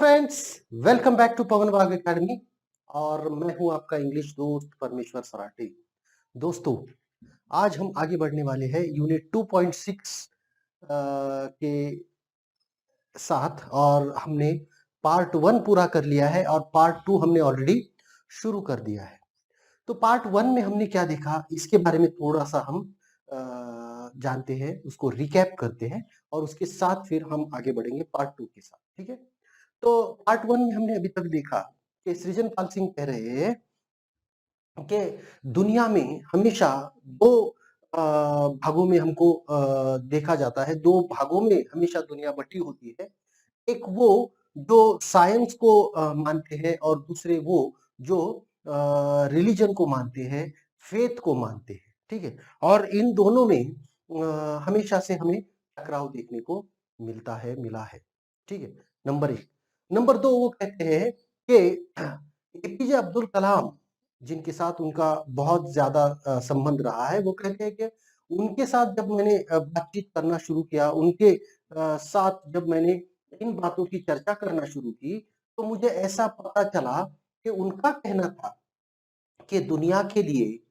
Friends, welcome back to Pawan Bagh academy. और मैं हूं आपका इंग्लिश दोस्त परमेश्वर सराठी। दोस्तों, आज हम आगे बढ़ने वाले हैं यूनिट 2.6 के साथ। और हमने पार्ट 1 पूरा कर लिया है और पार्ट 2 हमने ऑलरेडी शुरू कर दिया है। तो पार्ट 1 में हमने क्या देखा, इसके बारे में थोड़ा सा हम जानते हैं, उसको रिकैप करते हैं और उसके साथ फिर हम आगे बढ़ेंगे पार्ट 2 के साथ। ठीक है। तो पार्ट 1 में हमने अभी तक देखा कि सृजनपाल सिंह कह रहे हैं कि दुनिया में हमेशा दो भागों में हमको देखा जाता है। दो भागों में हमेशा दुनिया बटी होती है। एक वो जो साइंस को मानते हैं और दूसरे वो जो रिलीजन को मानते हैं, फेथ को मानते हैं। ठीक है। और इन दोनों में हमेशा से हमें टकराव देखने को मिलता है, मिला है। ठीक है। नंबर 1। नंबर 2, वो कहते हैं कि एपीजे अब्दुल कलाम, जिनके साथ उनका बहुत ज्यादा संबंध रहा है, वो कहते हैं कि उनके साथ जब मैंने बातचीत करना शुरू किया, उनके साथ जब मैंने इन बातों की चर्चा करना शुरू की, तो मुझे ऐसा पता चला कि उनका कहना था कि दुनिया के लिए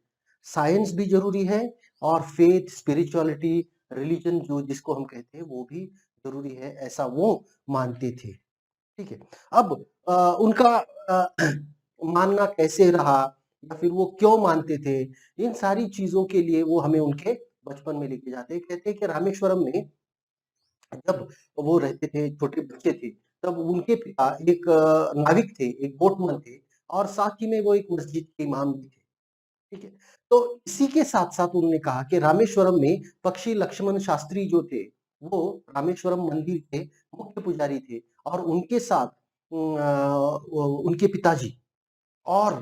साइंस भी जरूरी है और फेथ, स्पिरिचुअलिटी, रिलीजन जो जिसको हम कहते हैं वो भी जरूरी है, ऐसा वो मानते थे। ठीक है। अब उनका मानना कैसे रहा या फिर वो क्यों मानते थे, इन सारी चीजों के लिए वो हमें उनके बचपन में लेके जाते हैं। कहते हैं कि रामेश्वरम में जब वो रहते थे, छोटे बच्चे थे, तब उनके पिता एक नाविक थे, एक बोटमैन थे और साथ ही में वो एक मस्जिद के इमाम भी थे। ठीक है। तो इसी के साथ-साथ उन्होंने कहा कि रामेश्वरम में पक्षी लक्ष्मण शास्त्री जो थे, वो रामेश्वरम मंदिर के मुख्य पुजारी थे और उनके साथ उनके पिताजी और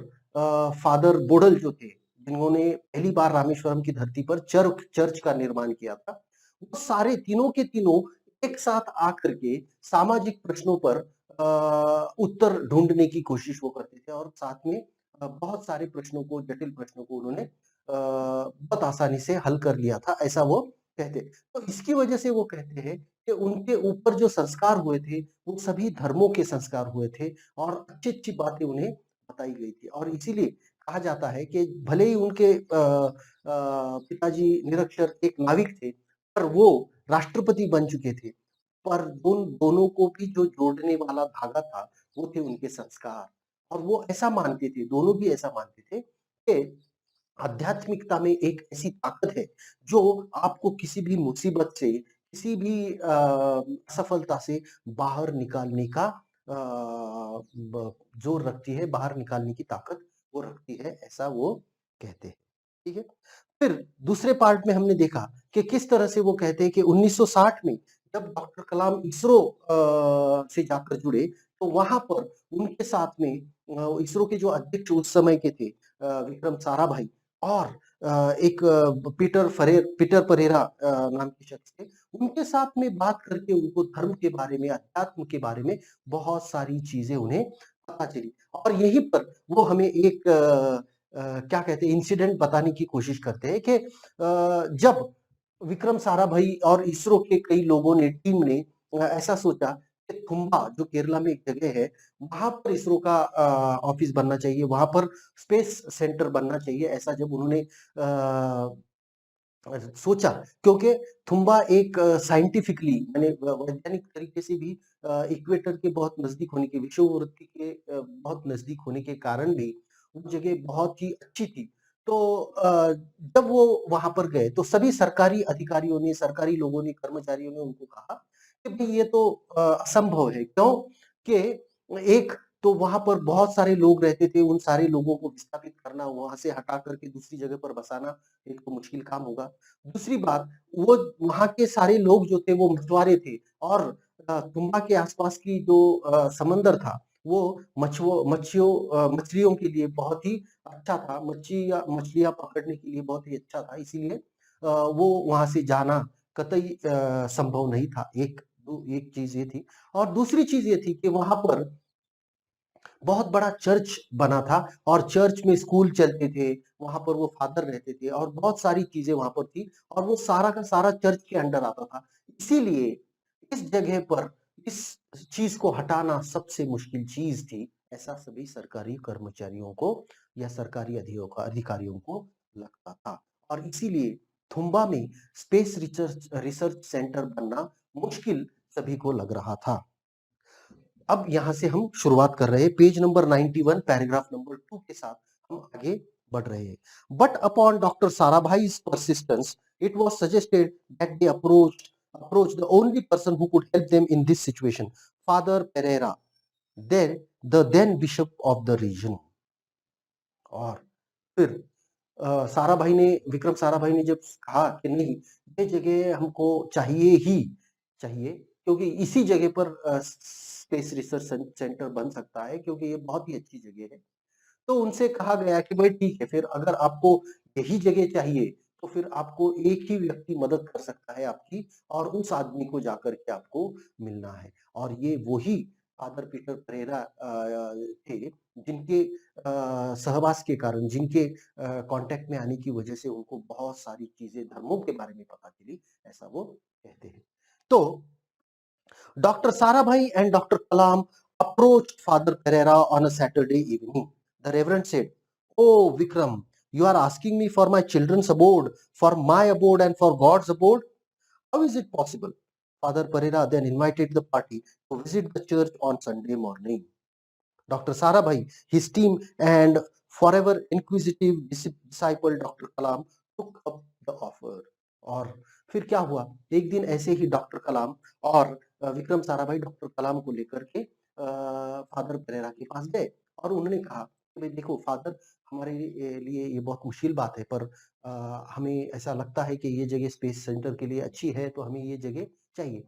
फादर बोडल जो थे, जिन्होंने पहली बार रामेश्वरम की धरती पर चर्च का निर्माण किया था, वो सारे तीनों के तीनों एक साथ आकर के सामाजिक प्रश्नों पर उत्तर ढूंढने की कोशिश वो करते थे और साथ में बहुत सारे प्रश्नों को, जटिल प्रश्नों को उन्होंने बहुत आसानी से हल कर लिया था, ऐसा वो कहते। तो इसकी वजह से वो कहते हैं कि उनके ऊपर जो संस्कार हुए थे, वो सभी धर्मों के संस्कार हुए थे और अच्छी-अच्छी बातें उन्हें बताई गई थी। और इसीलिए कहा जाता है कि भले ही उनके पिताजी निरक्षर एक नाविक थे, पर वो राष्ट्रपति बन चुके थे। पर उन दोनों को भी जो जोड़ने वाला धागा था, वो थे उनके संस्कार। और वो ऐसा मानते थे, दोनों भी ऐसा मानते थे कि आध्यात्मिकता में एक ऐसी ताकत है जो आपको किसी भी मुसीबत से, किसी भी असफलता से बाहर निकालने का जोर रखती है, बाहर निकालने की ताकत वो रखती है, ऐसा वो कहते हैं। ठीक है। फिर दूसरे पार्ट में हमने देखा कि किस तरह से वो कहते हैं कि 1960 में जब डॉक्टर कलाम इसरो से जाकर जुड़े, तो वहां पर उनके साथ में इसरो के जो अध्यक्ष उस समय के थे, विक्रम साराभाई और एक पीटर परेरा नाम के शख्स थे। उनके साथ में बात करके उनको धर्म के बारे में, अध्यात्म के बारे में बहुत सारी चीजें उन्हें पता चली। और यहीं पर वो हमें एक क्या कहते हैं, इंसिडेंट बताने की कोशिश करते हैं कि जब विक्रम साराभाई और इसरो के कई लोगों ने, टीम ने ऐसा सोचा कि तुम्बा जो केरला में एक जगह है, वहां पर इसरो का ऑफिस बनना चाहिए, वहां पर स्पेस सेंटर बनना चाहिए, ऐसा जब उन्होंने सोचा, क्योंकि थुम्बा एक साइंटिफिकली यानी वैज्ञानिक तरीके से भी इक्वेटर के बहुत नजदीक होने के, विषुववृत्त के बहुत नजदीक होने के कारण भी वो जगह बहुत ही अच्छी थी। तो जब वो वहां पर गए तो सभी सरकारी अधिकारियों ने, सरकारी लोगों ने, कर्मचारियों ने उनको कहा कि भाई ये तो असंभव है। क्यों? कि एक तो वहां पर बहुत सारे लोग रहते थे, उन सारे लोगों को विस्थापित करना, वहां से हटा करके दूसरी जगह पर बसाना एक तो मुश्किल काम होगा। दूसरी बात, वो वहाँ के सारे लोग जो थे वो मछुआरे थे और तुम्बा के आसपास की जो समंदर था, वो मछलियों के लिए बहुत ही अच्छा था, मछलियां पकड़ने के लिए बहुत ही अच्छा था। इसीलिए वो वहां से जाना कतई संभव नहीं था। एक चीज ये थी। और दूसरी चीज ये थी कि वहां पर बहुत बड़ा चर्च बना था और चर्च में स्कूल चलते थे, वहां पर वो फादर रहते थे और बहुत सारी चीजें वहां पर थी और वो सारा का सारा चर्च के अंडर आता था। इसीलिए इस जगह पर इस चीज को हटाना सबसे मुश्किल चीज थी, ऐसा सभी सरकारी कर्मचारियों को या सरकारी अधिकारियों को लगता था। और इसीलिए थुम्बा में स्पेस रिसर्च रिसर्च सेंटर बनना मुश्किल सभी को लग रहा था। अब यहां से हम शुरुआत कर रहे हैं पेज नंबर 91 पैराग्राफ नंबर 2 के साथ हम आगे बढ़ रहे हैं। But upon doctor Sarabhai's persistence, it was suggested that they approach the only person who could help them in this situation, Father Pereira, then bishop of the region. और फिर साराभाई ने विक्रम साराभाई ने जब कहा कि नहीं, ये जगह हमको चाहिए ही चाहिए, क्योंकि इसी जगह पर स्पेस रिसर्च सेंटर बन सकता है, क्योंकि ये बहुत ही अच्छी जगह है। तो उनसे कहा गया कि भाई ठीक है, फिर अगर आपको यही जगह चाहिए तो फिर आपको एक ही व्यक्ति मदद कर सकता है आपकी, और उस आदमी को जाकर के आपको मिलना है। और ये वही फादर पीटर परेरा थे, जिनके सहवास के कारण, जिनके कांटेक्ट में आने की वजह से उनको बहुत सारी चीजें धर्मों के बारे में पता चली, ऐसा वो कहते हैं। तो Dr. Sarabhai and Dr. Kalam approached Father Pereira on a Saturday evening. The Reverend said, "Oh, Vikram, you are asking me for my children's abode, for my abode, and for God's abode? How is it possible?" Father Pereira then invited the party to visit the church on Sunday morning. Dr. Sarabhai, his team, and forever inquisitive disciple Dr. Kalam took up the offer. और फिर क्या हुआ, एक दिन ऐसे ही doctor कलाम और Vikram Sarabhai doctor कलाम को लेकर के फादर परेरा के पास गए, और उन्होंने कहा कि भाई देखो फादर, हमारे लिए ये बहुत मुश्किल बात है, पर हमें ऐसा लगता है कि ये जगह स्पेस सेंटर के लिए अच्छी है, तो हमें ये जगह चाहिए।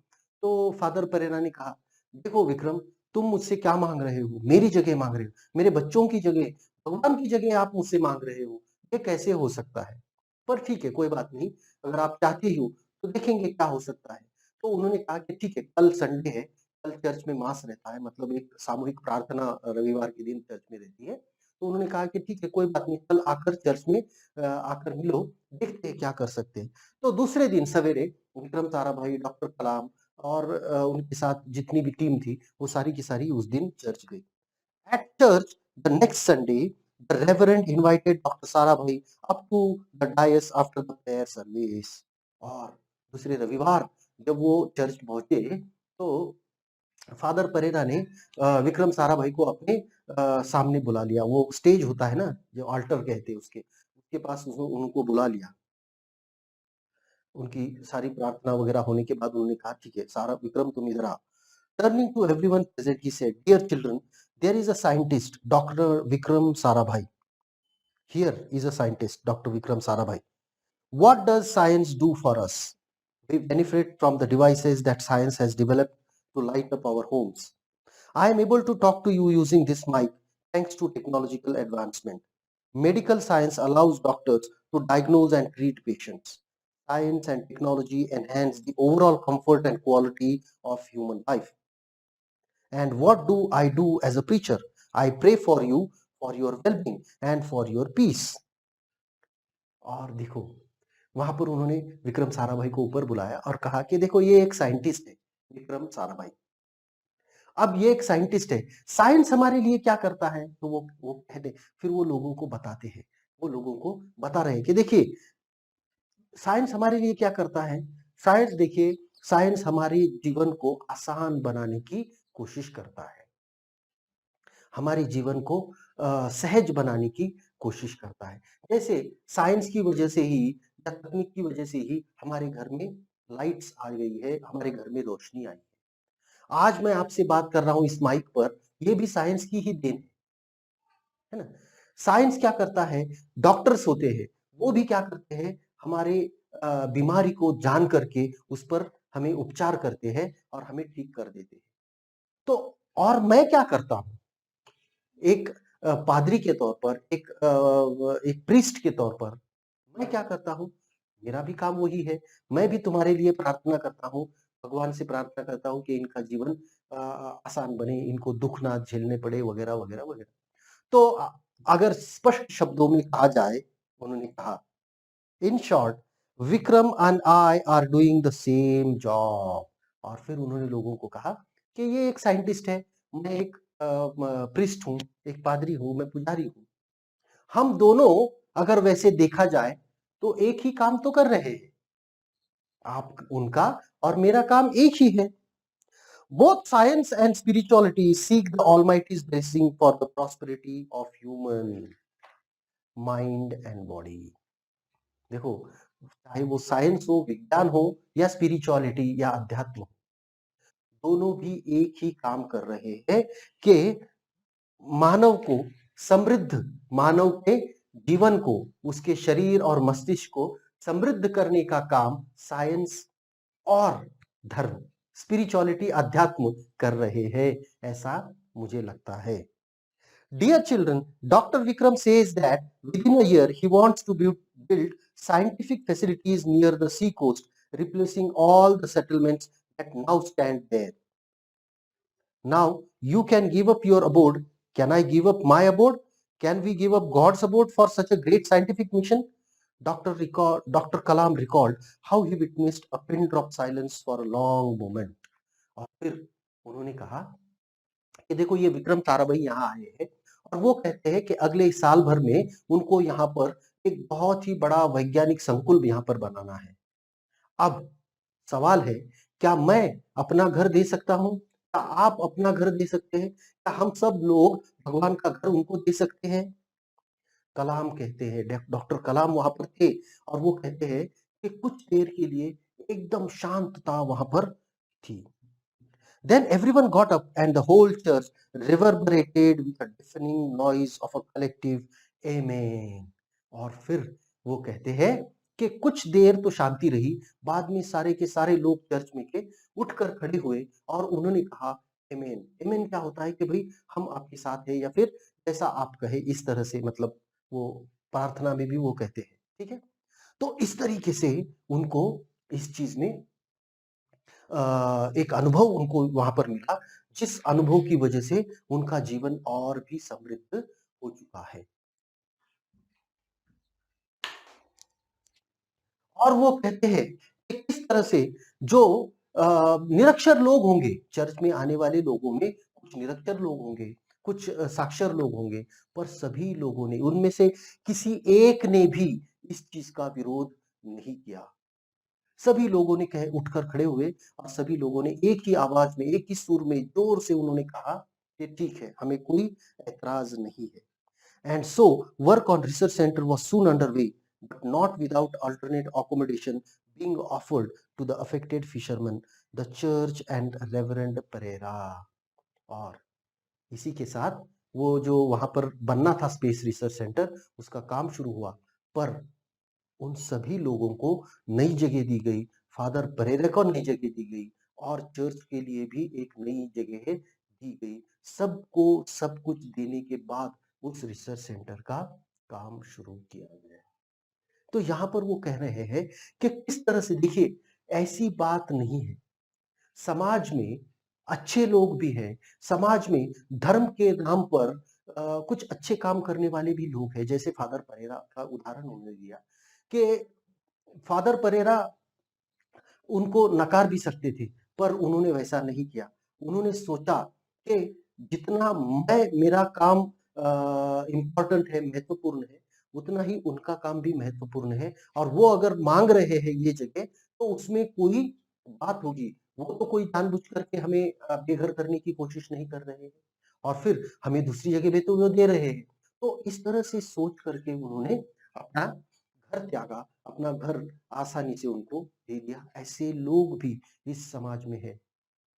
तो फादर परेरा ने कहा, देखो विक्रम, तुम मुझसे क्या मांग रहे हो? मेरी जगह मांग रहे हो, मेरे बच्चों की जगह, भगवान की जगह आप मुझसे मांग रहे हो? ये कैसे हो सकता है? पर ठीक है, कोई बात नहीं, अगर आप चाहते हो तो देखेंगे क्या हो सकता है। तो उन्होंने कहा कि ठीक है, कल संडे है, कल चर्च में मास रहता है, मतलब एक सामूहिक प्रार्थना रविवार के दिन चर्च में रहती है। तो उन्होंने कहा कि ठीक है, कोई बात नहीं, कल आकर चर्च में आकर मिलो, देखते हैं क्या कर सकते हैं। तो दूसरे दिन सवेरे विक्रम साराभाई, डॉक्टर कलाम और उनके साथ जितनी भी टीम थी, वो सारी की सारी उस दिन चर्च गई। At church the next Sunday, the Reverend invited Dr. Sarabhai up to the dais after the prayer service. और दूसरे रविवार जब वो चर्च पहुंचे, तो फादर परेरा ने विक्रम साराभाई को अपने सामने बुला लिया। वो स्टेज होता है ना, जो अल्टर कहते हैं, उसके पास उनको बुला लिया। उनकी सारी प्रार्थना वगैरह होने के बाद उन्होंने कहा, ठीक है सारा विक्रम, तुम इधर आ। Turning to everyone present, he said, "Dear children, there is a scientist, Dr. Vikram Sarabhai. Here is a scientist, Dr. Vikram Sarabhai. What does science do for us? We benefit from the devices that science has developed to light up our homes. I am able to talk to you using this mic thanks to technological advancement. Medical science allows doctors to diagnose and treat patients. Science and technology enhance the overall comfort and quality of human life. And what do I do as a preacher? I pray for you, for your well-being and for your peace." और देखो, वहां पर उन्होंने विक्रम साराभाई को ऊपर बुलाया और कहा कि देखो, ये एक साइंटिस्ट है, विक्रम साराभाई। अब ये एक साइंटिस्ट है, साइंस हमारे लिए क्या करता है, तो वो कहते, फिर वो लोगों को बताते हैं, वो लोगों को बता रहे हैं कि देखिए, साइंस हमारे लिए क्या करता है। साइंस देखिए, साइंस हमारे जीवन को आसान बनाने की कोशिश करता है, हमारे जीवन को सहज बनाने की कोशिश करता है। जैसे साइंस की वजह से ही या तकनीक की वजह से ही हमारे घर में लाइट्स आ गई है, हमारे घर में रोशनी आई है। आज मैं आपसे बात कर रहा हूँ इस माइक पर, ये भी साइंस की ही देन है ना। साइंस क्या करता है, डॉक्टर्स होते हैं, वो भी क्या करते हैं, हमारे बीमारी को जान करके उस पर हमें उपचार करते हैं और हमें ठीक कर देते हैं। तो और मैं क्या करता हूँ, एक पादरी के तौर पर, एक प्रीस्ट के तौर पर मैं क्या करता हूँ, मेरा भी काम वही है। मैं भी तुम्हारे लिए प्रार्थना करता हूँ, भगवान से प्रार्थना करता हूँ कि इनका जीवन आसान बने, इनको दुख ना झेलने पड़े, वगैरह वगैरह वगैरह। तो अगर स्पष्ट शब्दों में कहा जाए, उन्होंने कहा, in short, Vikram and I R doing the same job. और फिर उन्होंने लोगों को कहा कि ये एक साइंटिस्ट है, मैं एक प्रिस्ट हूँ, एक पादरी हूँ, मैं पुजारी हूँ। हम दोनों अगर वैसे देखा जाए तो एक ही काम तो कर रहे हैं। आप उनका और मेरा काम एक ही है। Both science and spirituality seek the Almighty's blessing for the prosperity of human mind and body. देखो, चाहे वो साइंस हो, विज्ञान हो या स्पिरिचुअलिटी या अध्यात्म हो, दोनों भी एक ही काम कर रहे हैं कि मानव को समृद्ध, मानव के जीवन को, उसके शरीर और मस्तिष्क को समृद्ध करने का काम साइंस और धर्म, स्पिरिचुअलिटी, अध्यात्म कर रहे हैं, ऐसा मुझे लगता है। Dear children, Dr. Vikram says that within a year he wants to build scientific facilities near the sea coast, replacing all the settlements that now stand there. Now you can give up your abode. Can I give up my abode? Can we give up God's abode for such a great scientific mission? Dr. Kalam recalled how he witnessed a pin drop silence for a long moment. और फिर उन्होंने कहा कि देखो, ये विक्रम साराभाई यहाँ आए हैं और वो कहते हैं कि अगले साल भर में उनको यहाँ पर एक बहुत ही बड़ा वैज्ञानिक संकुल यहाँ पर बनाना है। अब सवाल है, क्या मैं अपना घर दे सकता हूँ? क्या आप अपना घर दे सकते हैं? क्या हम सब लोग भगवान का घर उनको दे सकते हैं? कलाम कहते हैं, डॉक्टर कलाम वहां पर थे और वो कहते हैं कि कुछ देर के लिए एकदम शांतता वहां पर थी। Then everyone got up and the whole church reverberated with a deafening noise of a collective amen. और फिर वो कहते हैं कि कुछ देर तो शांति रही, बाद में सारे के सारे लोग चर्च में के उठकर खड़े हुए और उन्होंने कहा आमेन। आमेन क्या होता है कि भाई हम आपके साथ हैं, या फिर जैसा आप कहे इस तरह से, मतलब वो प्रार्थना में भी वो कहते हैं, ठीक है। तो इस तरीके से उनको इस चीज में एक अनुभव उनको वहां पर मिला, जिस अनुभव की वजह से उनका जीवन और भी समृद्ध हो चुका है। और वो कहते हैं कि किस तरह से जो निरक्षर लोग होंगे, चर्च में आने वाले लोगों में कुछ निरक्षर लोग होंगे, कुछ साक्षर लोग होंगे, पर सभी लोगों ने, उनमें से किसी एक ने भी इस चीज का विरोध नहीं किया। सभी लोगों ने कहे उठकर खड़े हुए और सभी लोगों ने एक ही आवाज में, एक ही सुर में जोर से उन्होंने कहा कि ठीक है, हमें कोई ऐतराज नहीं है। And so work on research center was soon underway, but not without alternate accommodation being offered to the affected fishermen, the church and Reverend Pereira. और इसी के साथ वो जो वहां पर बनना था स्पेस रिसर्च सेंटर, उसका काम शुरू हुआ, पर उन सभी लोगों को नई जगह दी गई, फादर परेरा को नई जगह दी गई और चर्च के लिए भी एक नई जगह दी गई। सबको सब कुछ देने के बाद उस रिसर्च सेंटर का काम शुरू किया गया। तो यहाँ पर वो कह रहे हैं कि किस तरह से, देखिए, ऐसी बात नहीं है, समाज में अच्छे लोग भी हैं, समाज में धर्म के नाम पर कुछ अच्छे काम करने वाले भी लोग हैं, जैसे फादर परेरा का उदाहरण उन्होंने दिया कि फादर परेरा उनको नकार भी सकते थे, पर उन्होंने वैसा नहीं किया। उन्होंने सोचा कि जितना मेरा काम इम्पोर्टेंट है, महत्वपूर्ण है, उतना ही उनका काम भी महत्वपूर्ण है और वो अगर मांग रहे हैं ये जगह, तो उसमें कोई बात होगी। वो तो कोई जानबूझ करके हमें बेघर करने की कोशिश नहीं कर रहे हैं और फिर हमें दूसरी जगह भी तो वो दे रहे हैं। तो इस तरह से सोच करके उन्होंने अपना घर त्यागा, अपना घर आसानी से उनको दे दिया। ऐसे लोग भी इस समाज में है।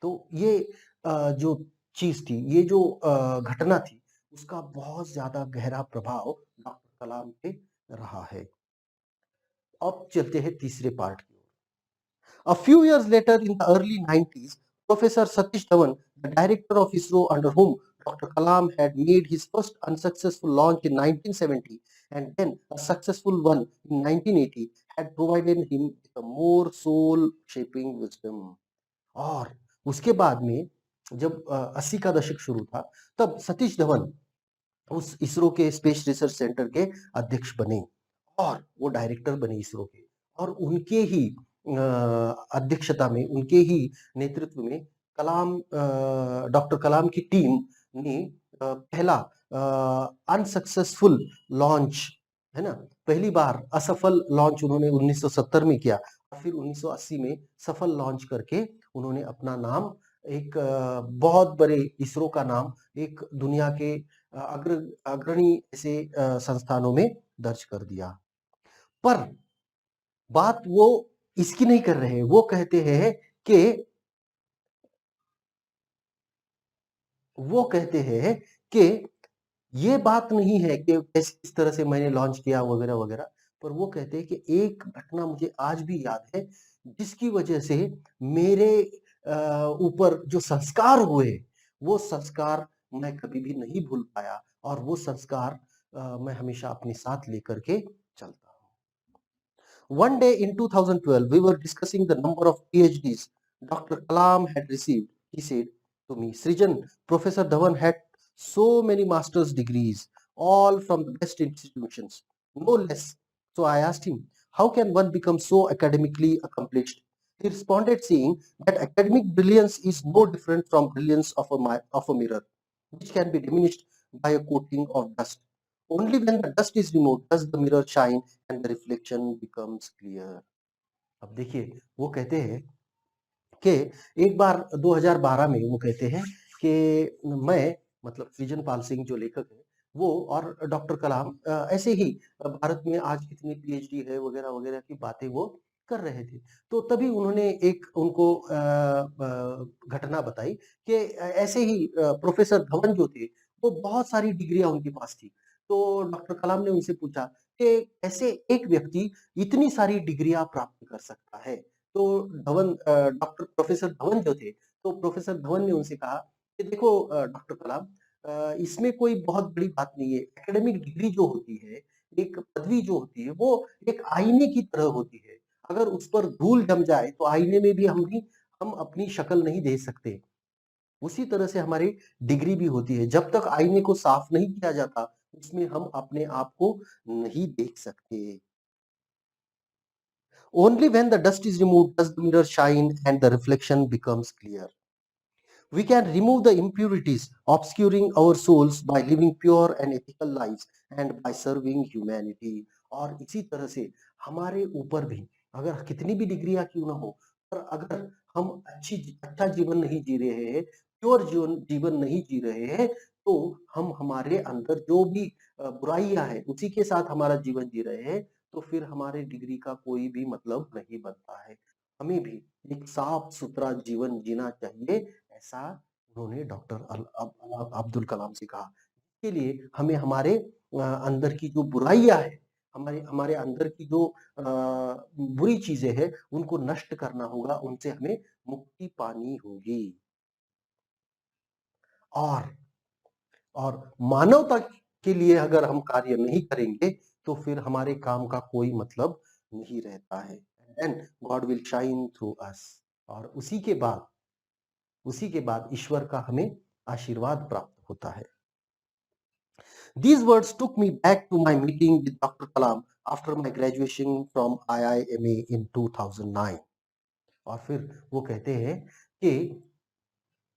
तो ये जो चीज थी, ये जो घटना थी, उसका बहुत ज्यादा गहरा प्रभाव डॉक्टर कलाम पे रहा है। अब चलते हैं तीसरे पार्ट की ओर। A few years later, in the early 90s, Professor Satish Dhawan, the director of ISRO, under whom Dr. Kalam had made his first unsuccessful launch in 1970 and then a successful one in 1980, had provided him with a more soul-shaping wisdom. और उसके बाद में जब 80 का दशक शुरू था, तब सतीश धवन उस इसरो के स्पेस रिसर्च सेंटर के अध्यक्ष बने और वो डायरेक्टर बने इसरो के, और उनके ही अध्यक्षता में, उनके ही नेतृत्व में कलाम डॉक्टर कलाम की टीम ने पहला अनसक्सेसफुल लॉन्च, है ना, पहली बार असफल लॉन्च उन्होंने 1970 में किया और फिर 1980 में सफल लॉन्च करके उन्होंने अपना नाम एक बहुत बड़े इसरो का नाम एक दुनिया के अग्रणी ऐसे संस्थानों में दर्ज कर दिया। पर बात वो इसकी नहीं कर रहे, वो कहते हैं कि वो कहते हैं कि ये बात नहीं है कि कैसे किस तरह से मैंने लॉन्च किया वगैरह वगैरह, पर वो कहते हैं कि एक घटना मुझे आज भी याद है जिसकी वजह से मेरे ऊपर जो संस्कार हुए वो संस्कार मैं कभी भी नहीं भूल पाया और वो संस्कार मैं हमेशा अपने साथ लेकर के चलता हूँ। One day in 2012, we were discussing the number of PhDs Dr. Kalam had received. He said to me, Srijan, Professor Dhawan had so many master's degrees, all from the best institutions, no less. So I asked him, how can one become so academically accomplished? He responded saying that academic brilliance is no different from brilliance of a mirror, which can be diminished by a coating of dust. Only when the dust is removed does the mirror shine and the reflection becomes clear. अब देखिए वो कहते हैं कि एक बार 2012 में वो कहते हैं कि मैं मतलब सृजन पाल सिंह जो लेखक है वो और डॉक्टर कलाम ऐसे ही भारत में आज कितनी पीएचडी है वगैरह वगैरह की बातें वो कर रहे थे। तो तभी उन्होंने एक उनको घटना बताई कि ऐसे ही प्रोफेसर धवन जो थे वो बहुत सारी डिग्रियां उनके पास थी। तो डॉक्टर कलाम ने उनसे पूछा कि ऐसे एक व्यक्ति इतनी सारी डिग्रियां प्राप्त कर सकता है। तो डॉक्टर प्रोफेसर धवन जो थे, तो प्रोफेसर धवन ने उनसे कहा कि देखो डॉक्टर कलाम, इसमें कोई बहुत बड़ी बात नहीं है। एकेडमिक डिग्री जो होती है, एक पदवी जो होती है, वो एक आईने की तरह होती है। अगर उस पर धूल जम जाए तो आईने में भी हम अपनी शक्ल नहीं देख सकते। उसी तरह से हमारी डिग्री भी होती है। जब तक आईने को साफ नहीं किया जाता, उसमें हम अपने आप को नहीं देख सकते। Only when the dust is removed does the mirror shine and the reflection becomes clear. We can remove the impurities obscuring our souls by living pure and ethical lives and by serving humanity. और इसी तरह से हमारे ऊपर भी अगर कितनी भी डिग्रियां क्यों ना हो, पर अगर हम अच्छा जीवन नहीं जी रहे हैं, प्योर जीवन नहीं जी रहे हैं, तो हम हमारे अंदर जो भी बुराइयां हैं उसी के साथ हमारा जीवन जी रहे हैं, तो फिर हमारे डिग्री का कोई भी मतलब नहीं बनता है। हमें भी एक साफ सुथरा जीवन जीना चाहिए, ऐसा उन्होंने डॉक्टर अब्दुल कलाम से कहा। इसके लिए हमें हमारे अंदर की जो बुराइयां है, हमारे हमारे अंदर की जो बुरी चीजें हैं, उनको नष्ट करना होगा, उनसे हमें मुक्ति पानी होगी। और और मानवता के लिए अगर हम कार्य नहीं करेंगे तो फिर हमारे काम का कोई मतलब नहीं रहता है। And God will shine through us. और उसी के बाद ईश्वर का हमें आशीर्वाद प्राप्त होता है। These words took me back to my meeting with Dr. Kalam after my graduation from IIMA in 2009। और फिर वो कहते हैं कि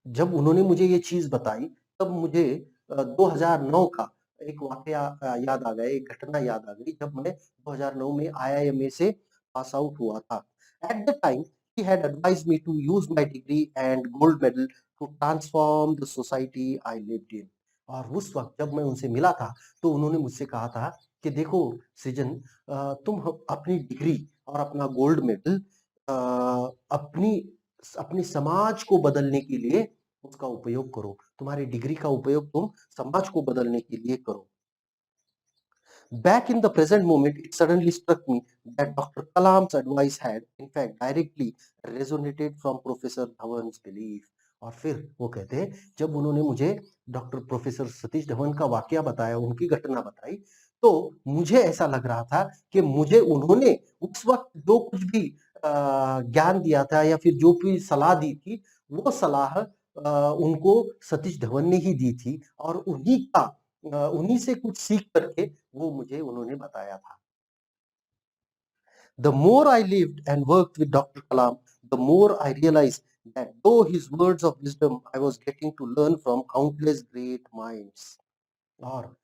जब उन्होंने मुझे ये चीज बताई, तब मुझे 2009 का एक वाकया याद आ गया, एक घटना याद आ गई जब मैं 2009 में आईआईएमए से पास आउट हुआ था। At the time he had advised me to use my degree and gold medal to transform the society I lived in। और उस वक्त जब मैं उनसे मिला था तो उन्होंने मुझसे कहा था कि देखो सृजन, तुम अपनी डिग्री और अपना गोल्ड मेडल अपनी अपने समाज को बदलने के लिए उसका उपयोग करो। तुम्हारी डिग्री का उपयोग तुम समाज को बदलने के लिए करो। Back in the present moment, it suddenly struck me that Dr. Kalam's advice had, in fact, directly resonated from Professor Dhawan's belief। और फिर वो कहते हैं, जब उन्होंने मुझे डॉक्टर प्रोफेसर सतीश धवन का वाकया बताया, उनकी घटना बताई, तो मुझे ऐसा लग रहा था कि मुझे उन्होंने उस वक्त जो कुछ भी ज्ञान दिया था या फिर जो भी सलाह दी थी, वो सलाह उनको सतीश धवन ने ही दी थी और उन्हीं से कुछ सीख करके वो मुझे उन्होंने बताया था। The more I lived and worked with Dr. Kalam, the more I realized that though his words of wisdom I was getting to learn from countless great minds. और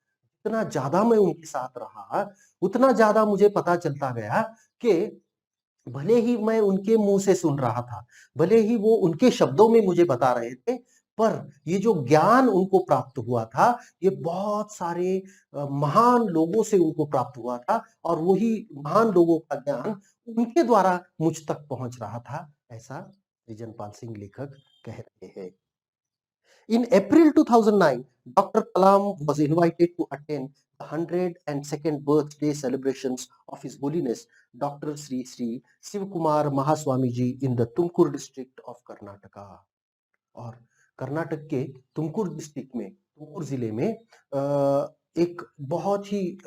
जितना ज्यादा मैं उनके साथ रहा, उतना ज्यादा मुझे पता चलता गया कि भले ही मैं उनके मुंह से सुन रहा था, भले ही वो उनके शब्दों में मुझे बता रहे थे, पर ये जो ज्ञान उनको प्राप्त हुआ था, ये बहुत सारे महान लोगों से उनको प्राप्त हुआ था, और वही महान लोगों का ज्ञान उनके द्वारा मुझ तक पहुंच रहा था, ऐसा सृजनपाल सिंह लेखक कह रहे हैं। In April 2009, Dr. Kalam was invited to attend the 102nd birthday celebrations of His Holiness Dr. Sri Sri Shivakumar Mahaswami ji in the Tumkur district of Karnataka. और कर्नाटक के तुमकुर डिस्ट्रिक्ट में, तुमकुर जिले में एक बहुत ही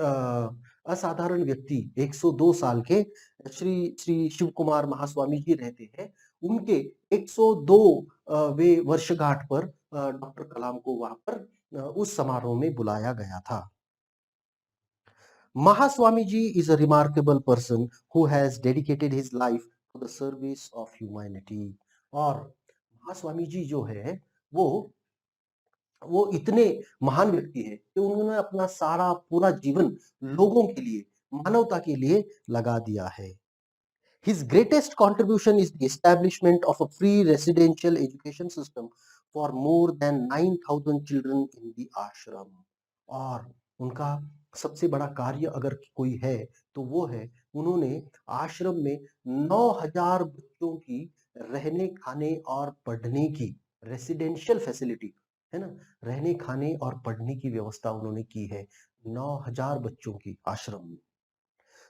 असाधारण व्यक्ति 102 साल के श्री श्री शिव कुमार महास्वामी जी रहते हैं। उनके 102 वे वर्षगांठ पर डॉक्टर कलाम को वहां पर उस समारोह में बुलाया गया था। Mahaswami ji is a remarkable person who has dedicated his life to the service of humanity. और महास्वामी जी जो है वो इतने महान व्यक्ति है कि उन्होंने अपना सारा पूरा जीवन लोगों के लिए, मानवता के लिए लगा दिया है। His greatest contribution is the establishment of a free residential education system for more than 9,000 children in the ashram. और उनका सबसे बड़ा कार्य अगर कोई है तो वो है उन्होंने आश्रम में 9,000 बच्चों की रहने, खाने और पढ़ने की रेसिडेंशियल फैसिलिटी है ना, रहने, खाने और पढ़ने की व्यवस्था उन्होंने की है 9,000 बच्चों की आश्रम में।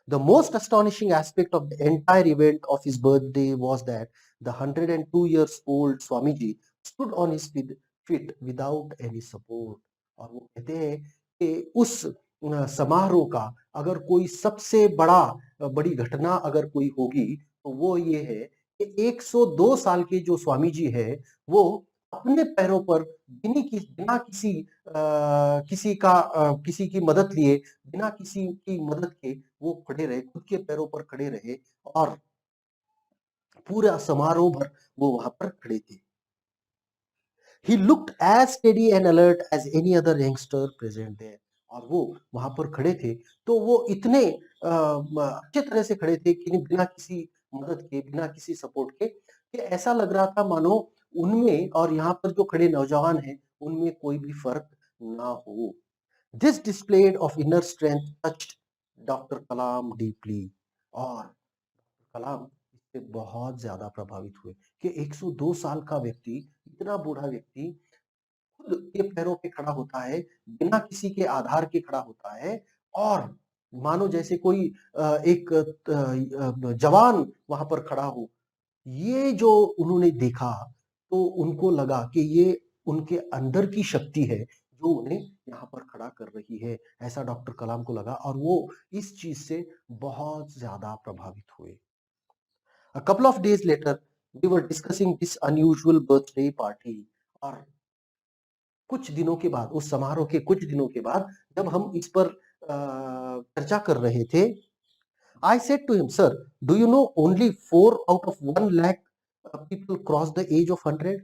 The most astonishing aspect of the entire event of his birthday was that the 102 years old Swamiji stood on his feet without any support. और वो कहते हैं कि उस समारोह का अगर कोई सबसे बड़ी घटना अगर कोई होगी तो वो ये है कि 102 साल के जो स्वामी जी है वो अपने पैरों पर बिना किसी की मदद लिए, बिना किसी की मदद के वो खड़े रहे, खुद के पैरों पर खड़े रहे और पूरा समारोह भर वो वहां पर खड़े थे। He looked as steady and alert as any other youngster present there. और वो वहां पर खड़े थे तो वो इतने अच्छे तरह से खड़े थे कि बिना किसी मदद के, बिना किसी सपोर्ट के, कि ऐसा लग रहा था मानो उनमें और यहाँ पर जो खड़े नौजवान हैं उनमें कोई भी फर्क ना हो। This display of inner strength touched Dr. Kalam deeply. और कलाम इससे बहुत ज्यादा प्रभावित हुए कि 102 साल का व्यक्ति, इतना बूढ़ा व्यक्ति खुद के पैरों पे खड़ा होता है, बिना किसी के आधार के खड़ा होता है, और मानो जैसे कोई एक जवान वहां पर खड़ा हो। ये जो उन्होंने देखा तो उनको लगा कि ये उनके अंदर की शक्ति है जो उन्हें यहाँ पर खड़ा कर रही है, ऐसा डॉक्टर कलाम को लगा और वो इस चीज से बहुत ज्यादा प्रभावित हुए। A couple of days later, we were discussing this unusual birthday party. और कुछ दिनों के बाद, उस समारोह के कुछ दिनों के बाद, जब हम इस पर चर्चा कर रहे थे, I said to him, "Sir, do you know only 4 out of 1 lakh people cross the age of 100?"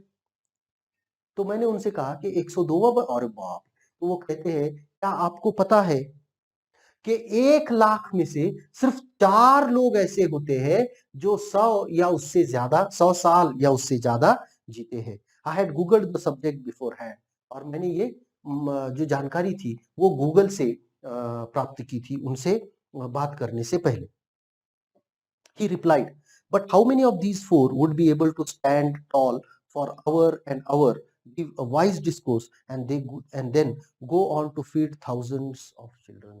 तो मैंने उनसे कहा कि 102वां, और बाप, तो वो कहते हैं, क्या आपको पता है कि 1 लाख में से सिर्फ 4 लोग ऐसे होते हैं जो 100 साल या उससे ज्यादा जीते हैं। I had googled the subject before hand, और मैंने ये जो जानकारी थी वो गूगल से प्राप्त की थी उनसे बात करने से पहले। He replied, "But how many of these 4 would be able to stand tall for hour and hour, give a wise discourse, and then go on to feed thousands of children?"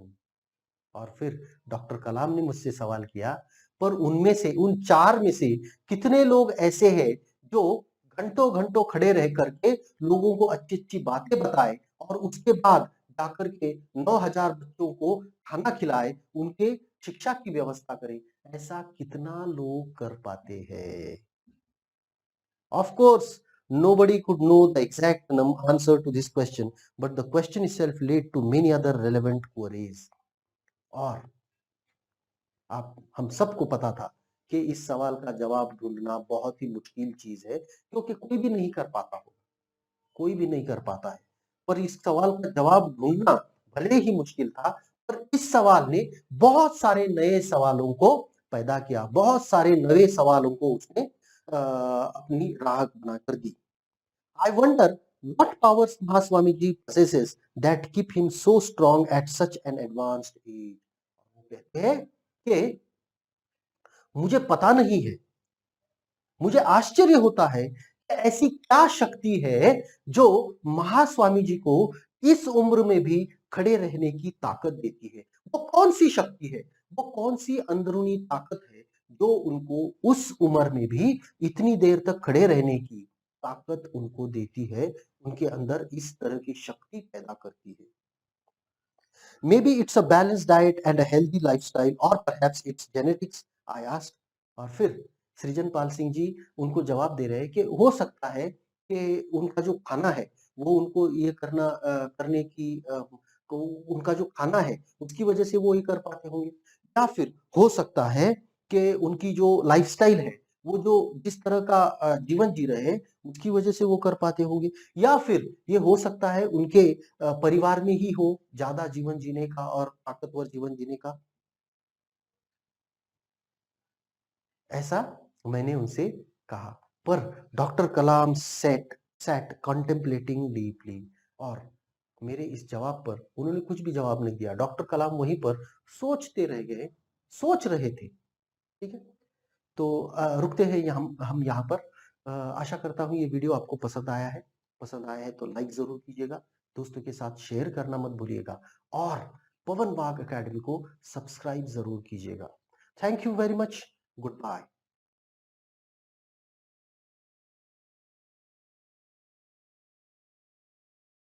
और फिर डॉक्टर कलाम ने मुझसे सवाल किया, पर उनमें से, उन 4 में से कितने लोग ऐसे हैं जो घंटों घंटों खड़े रह करके लोगों को अच्छी अच्छी बातें बताए और उसके बाद जाकर के 9,000 बच्चों को खाना खिलाए, उनके शिक्षा की व्यवस्था करे, ऐसा कितना लोग कर पाते हैं? Of course, nobody could know the exact answer to this question, but the question itself led to many other relevant queries. और आप हम सबको पता था कि इस सवाल का जवाब ढूंढना बहुत ही मुश्किल चीज है, क्योंकि कोई भी नहीं कर पाता होगा, कोई भी नहीं कर पाता है। पर इस सवाल का जवाब ढूंढना भले ही मुश्किल था, पर इस सवाल ने बहुत सारे नए सवालों को पैदा किया, बहुत सारे नए सवालों को उसने अपनी राह बनाकर दी। I wonder what powers Mahaswamiji possesses that keep him so strong at such an advanced age. वो कहते हैं कि मुझे पता नहीं है, मुझे आश्चर्य होता है कि ऐसी क्या शक्ति है जो महास्वामी जी को इस उम्र में भी खड़े रहने की ताकत देती है। वो कौन सी शक्ति है, वो कौन सी अंदरूनी ताकत है जो उनको उस उम्र में भी इतनी देर तक खड़े रहने की ताकत उनको देती है, उनके अंदर इस तरह की शक्ति पैदा करती है। Maybe it's a balanced diet and a healthy lifestyle, or perhaps it's genetics, I asked. और फिर सृजन पाल सिंह जी उनको जवाब दे रहे हैं कि हो सकता है कि उनका जो खाना है वो उनको ये करने की को उनका जो खाना है उसकी वजह से वो ये कर पाते होंगे, या फिर हो सकता है कि उनकी जो लाइफस्टाइल है वो जो जिस तरह का जीवन जी रहे हैं उसकी वजह से वो कर पाते होंगे, या फिर ये हो सकता है उनके परिवार में ही हो ज्यादा जीवन जीने का और ताकतवर जीवन जीने का। ऐसा मैंने उनसे कहा। पर डॉक्टर कलाम सैट कंटेम्पलेटिंग डीपली, और मेरे इस जवाब पर उन्होंने कुछ भी जवाब नहीं दिया। डॉक्टर कलाम वहीं पर सोचते रह गए, सोच रहे थे। ठीक है, तो रुकते हैं हम यहाँ पर। आशा करता हूँ ये वीडियो आपको पसंद आया है। पसंद आया है तो लाइक जरूर कीजिएगा, दोस्तों के साथ शेयर करना मत भूलिएगा, और पवन वाघ एकेडमी को सब्सक्राइब जरूर कीजिएगा। Thank you very much. Good bye.